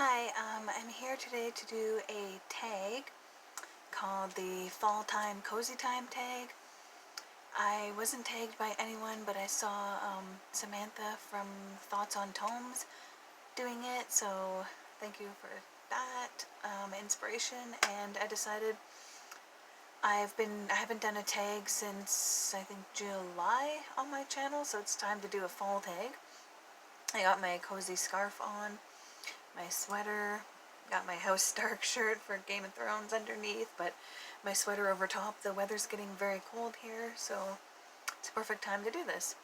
Hi, I'm here today to do a tag called the Falltime Cozy Time tag. I wasn't tagged by anyone, but I saw Samantha from Thoughts on Tomes doing it, so thank you for that inspiration. And I decided I haven't done a tag since I think July on my channel, so it's time to do a fall tag. I got my cozy scarf on, my sweater, got my House Stark shirt for Game of Thrones underneath, but my sweater over top. The weather's getting very cold here, so it's a perfect time to do this.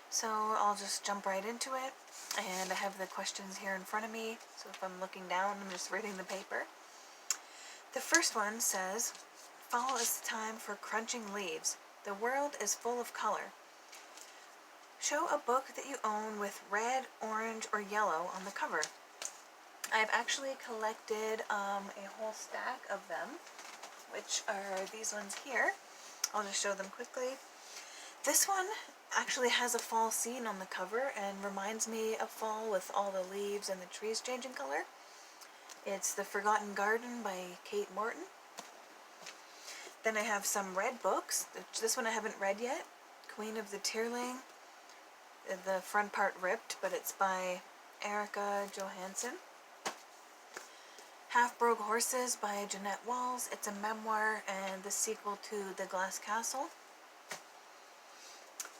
So I'll just jump right into it, and I have the questions here in front of me, so if I'm looking down, I'm just reading the paper. The first one says, "Fall is the time for crunching leaves. The world is full of color. Show a book that you own with red, orange, or yellow on the cover." I've actually collected a whole stack of them, which are these ones here. I'll just show them quickly. This one actually has a fall scene on the cover and reminds me of fall with all the leaves and the trees changing color. It's The Forgotten Garden by Kate Morton. Then I have some red books. This one I haven't read yet. Queen of the Tearling. The front part ripped, but it's by Erica Johansson. Half-Broke Horses by Jeanette Walls. It's a memoir and the sequel to The Glass Castle.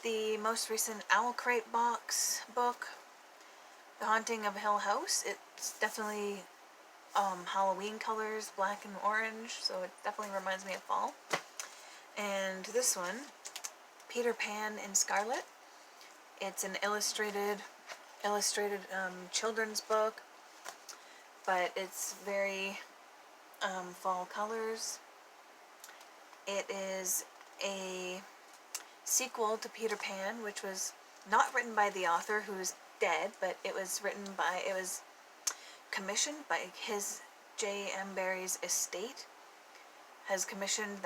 The most recent Owl Crate box book, The Haunting of Hill House. It's definitely Halloween colors, black and orange, so it definitely reminds me of fall. And this one, Peter Pan in Scarlet. It's an illustrated children's book, but it's very fall colors. It is a sequel to Peter Pan, which was not written by the author, who's dead, but it was commissioned by his J.M. Barrie's estate, has commissioned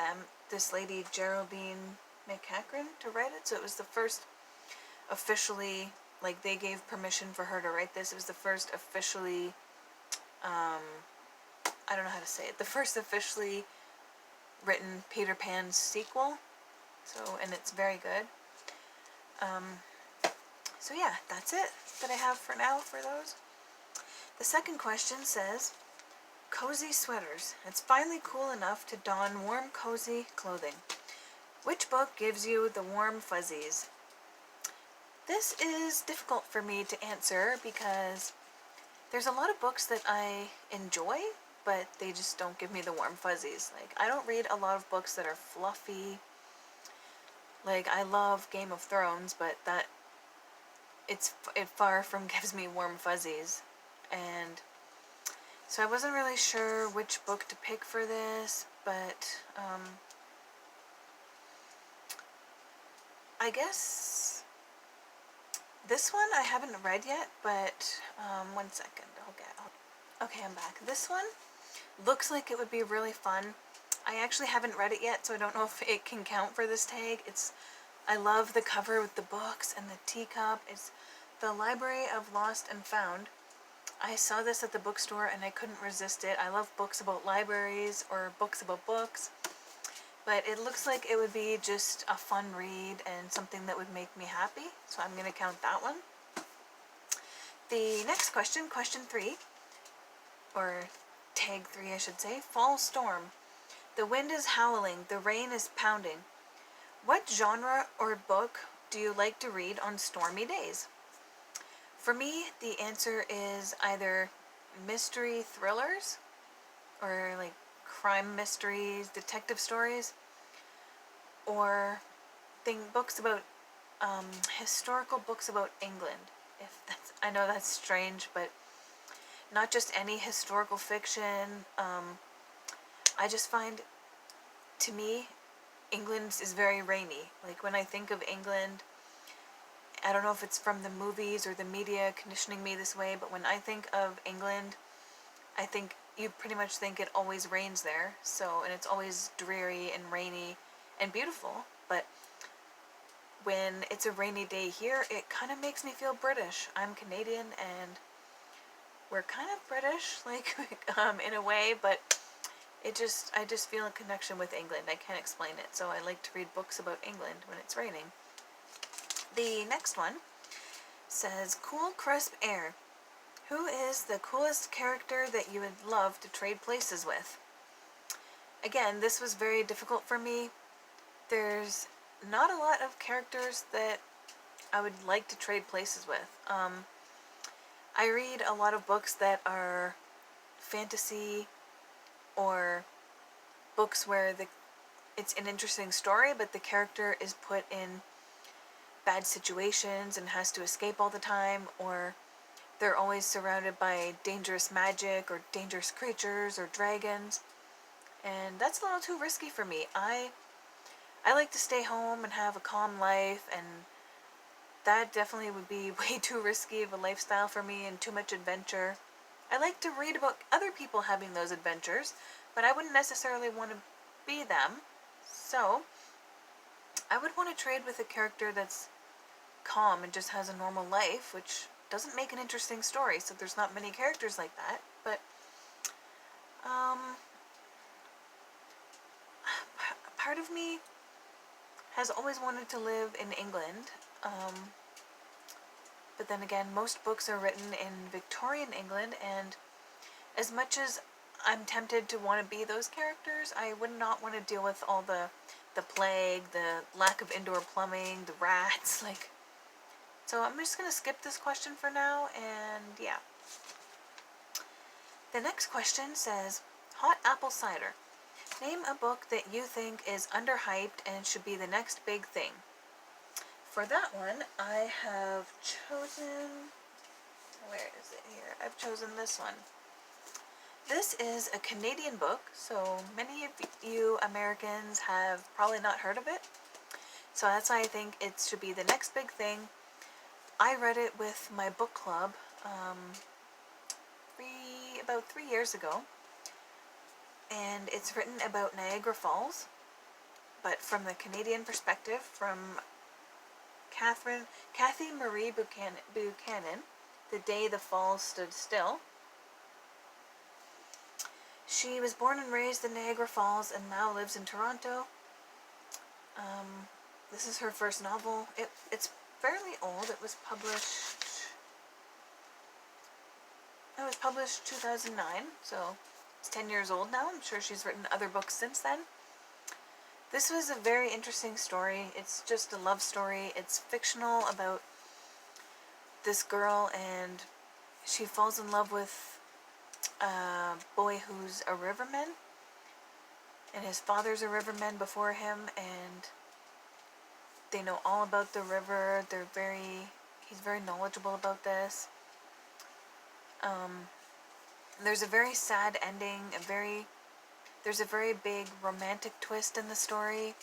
this lady Geraldine McCachran to write it, so it was the first officially, like, they gave permission for her to write this. It was the first officially I don't know how to say it, the first officially written Peter Pan sequel, so, and it's very good. So yeah, that's it that I have for now for those. The second question says, "Cozy sweaters. It's finally cool enough to don warm, cozy clothing. Which book gives you the warm fuzzies?" This is difficult for me to answer because there's a lot of books that I enjoy, but they just don't give me the warm fuzzies. Like, I don't read a lot of books that are fluffy. Like, I love Game of Thrones, but it far from gives me warm fuzzies. And so I wasn't really sure which book to pick for this, but I guess this one I haven't read yet, but one second. Okay, I'm back. This one looks like it would be really fun. I actually haven't read it yet, so I don't know if it can count for this tag. I love the cover with the books and the teacup. It's The Library of Lost and Found. I saw this at the bookstore and I couldn't resist it. I love books about libraries or books about books, but it looks like it would be just a fun read and something that would make me happy, so I'm going to count that one. The next question, question 3, or tag 3 I should say, "Fall storm. The wind is howling, the rain is pounding. What genre or book do you like to read on stormy days?" For me, the answer is either mystery thrillers, or like crime mysteries, detective stories, or books about historical books about England. I know that's strange, but not just any historical fiction. I just find, to me, England is very rainy. Like, when I think of England, I don't know if it's from the movies or the media conditioning me this way, but when I think of England, I think you pretty much think it always rains there. So, and it's always dreary and rainy and beautiful, but when it's a rainy day here, it kind of makes me feel British. I'm Canadian, and we're kind of British, like, in a way, but I just feel a connection with England. I can't explain it, so I like to read books about England when it's raining. The next one says, cool, crisp air. Who is the coolest character that you would love to trade places with? Again, this was very difficult for me. There's not a lot of characters that I would like to trade places with. I read a lot of books that are fantasy or books where it's an interesting story, but the character is put in bad situations and has to escape all the time, or they're always surrounded by dangerous magic or dangerous creatures or dragons. And that's a little too risky for me. I like to stay home and have a calm life, and that definitely would be way too risky of a lifestyle for me and too much adventure. I like to read about other people having those adventures, but I wouldn't necessarily want to be them. So, I would want to trade with a character that's calm and just has a normal life, which doesn't make an interesting story, so there's not many characters like that. But, part of me has always wanted to live in England. But then again, most books are written in Victorian England, and as much as I'm tempted to want to be those characters, I would not want to deal with all the plague, the lack of indoor plumbing, the rats, like... So I'm just going to skip this question for now, and yeah. The next question says, hot apple cider. Name a book that you think is underhyped and should be the next big thing. For that one, I have chosen... Where is it here? I've chosen this one. This is a Canadian book, so many of you Americans have probably not heard of it. So that's why I think it should be the next big thing. I read it with my book club about 3 years ago. And it's written about Niagara Falls, but from the Canadian perspective, from Cathy Marie Buchanan, The Day the Falls Stood Still. She was born and raised in Niagara Falls and now lives in Toronto. This is her first novel. It's fairly old. It was published 2009, so it's 10 years old now. I'm sure she's written other books since then. This was a very interesting story. It's just a love story. It's fictional about this girl, and she falls in love with a boy who's a riverman, and his father's a riverman before him, and they know all about the river. He's very knowledgeable about this. There's a very sad ending, there's a very big romantic twist in the story,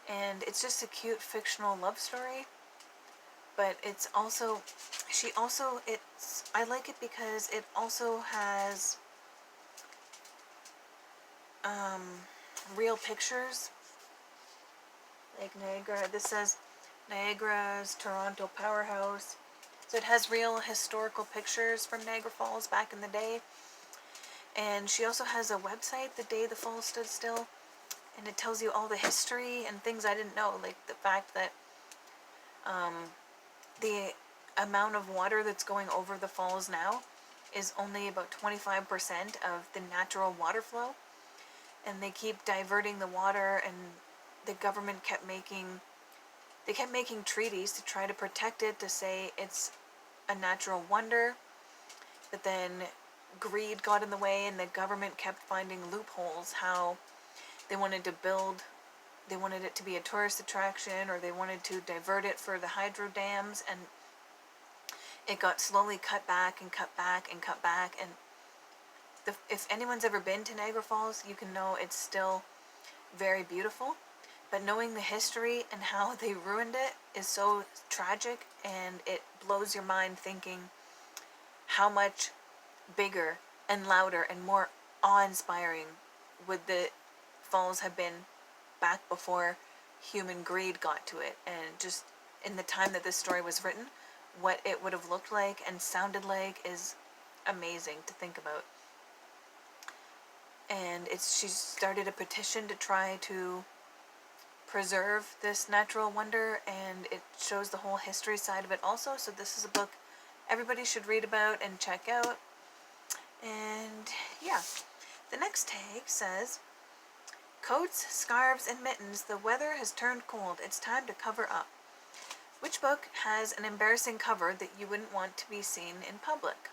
and it's just a cute fictional love story. But it's also, I like it because it also has real pictures, like Niagara. This says Niagara's Toronto powerhouse. So it has real historical pictures from Niagara Falls back in the day. And she also has a website, The Day the Falls Stood Still, and it tells you all the history and things I didn't know, like the fact that the amount of water that's going over the falls now is only about 25% of the natural water flow, and they keep diverting the water, and the government kept making treaties to try to protect it, to say it's a natural wonder, but then greed got in the way, and the government kept finding loopholes, how they wanted it to be a tourist attraction, or they wanted to divert it for the hydro dams, and it got slowly cut back and cut back and cut back. And if anyone's ever been to Niagara Falls, you can know it's still very beautiful, but knowing the history and how they ruined it is so tragic, and it blows your mind thinking how much bigger and louder and more awe-inspiring would the falls have been back before human greed got to it. And just in the time that this story was written, what it would have looked like and sounded like is amazing to think about. And she started a petition to try to preserve this natural wonder, and it shows the whole history side of it also. So this is a book everybody should read about and check out. And yeah, the next tag says, coats, scarves, and mittens, the weather has turned cold. It's time to cover up. Which book has an embarrassing cover that you wouldn't want to be seen in public?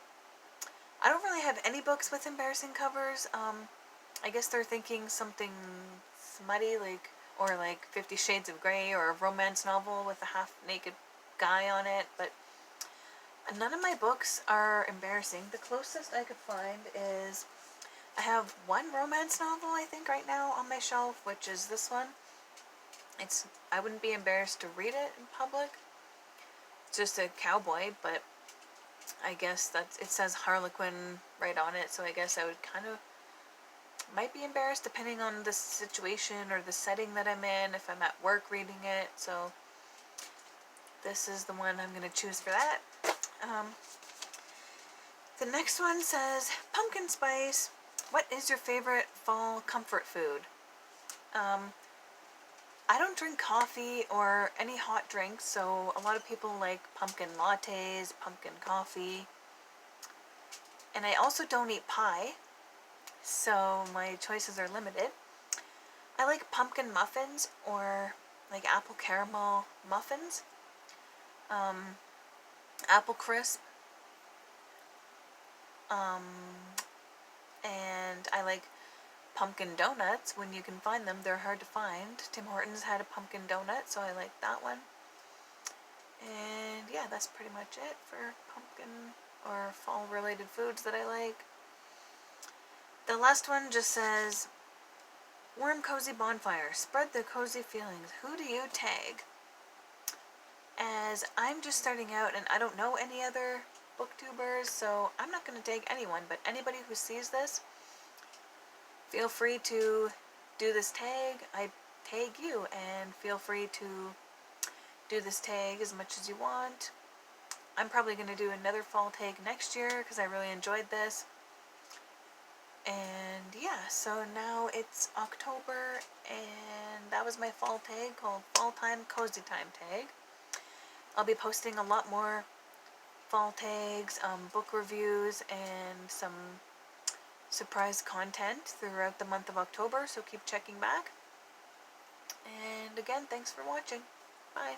I don't really have any books with embarrassing covers. I guess they're thinking something smutty, or like 50 Shades of Grey, or a romance novel with a half-naked guy on it, but none of my books are embarrassing. The closest I could find is, I have one romance novel, I think, right now on my shelf, which is this one. I wouldn't be embarrassed to read it in public. It's just a cowboy, but I guess it says Harlequin right on it, so I guess I would might be embarrassed depending on the situation or the setting that I'm in, if I'm at work reading it. So this is the one I'm going to choose for that. The next one says, pumpkin spice. What is your favorite fall comfort food? I don't drink coffee or any hot drinks, so a lot of people like pumpkin lattes, pumpkin coffee. And I also don't eat pie, so my choices are limited. I like pumpkin muffins, or like apple caramel muffins, apple crisp, and I like pumpkin donuts when you can find them. They're hard to find. Tim Hortons had a pumpkin donut, so I like that one. And yeah, that's pretty much it for pumpkin or fall related foods that I like. The last one just says, warm cozy bonfire, spread the cozy feelings. Who do you tag? As I'm just starting out and I don't know any other booktubers, so I'm not going to tag anyone, but anybody who sees this, feel free to do this tag. I tag you, and feel free to do this tag as much as you want. I'm probably going to do another fall tag next year because I really enjoyed this. And yeah, so now it's October, and that was my fall tag called Falltime, Cozytime tag. I'll be posting a lot more fall tags, book reviews, and some surprise content throughout the month of October, so keep checking back. And again, thanks for watching. Bye.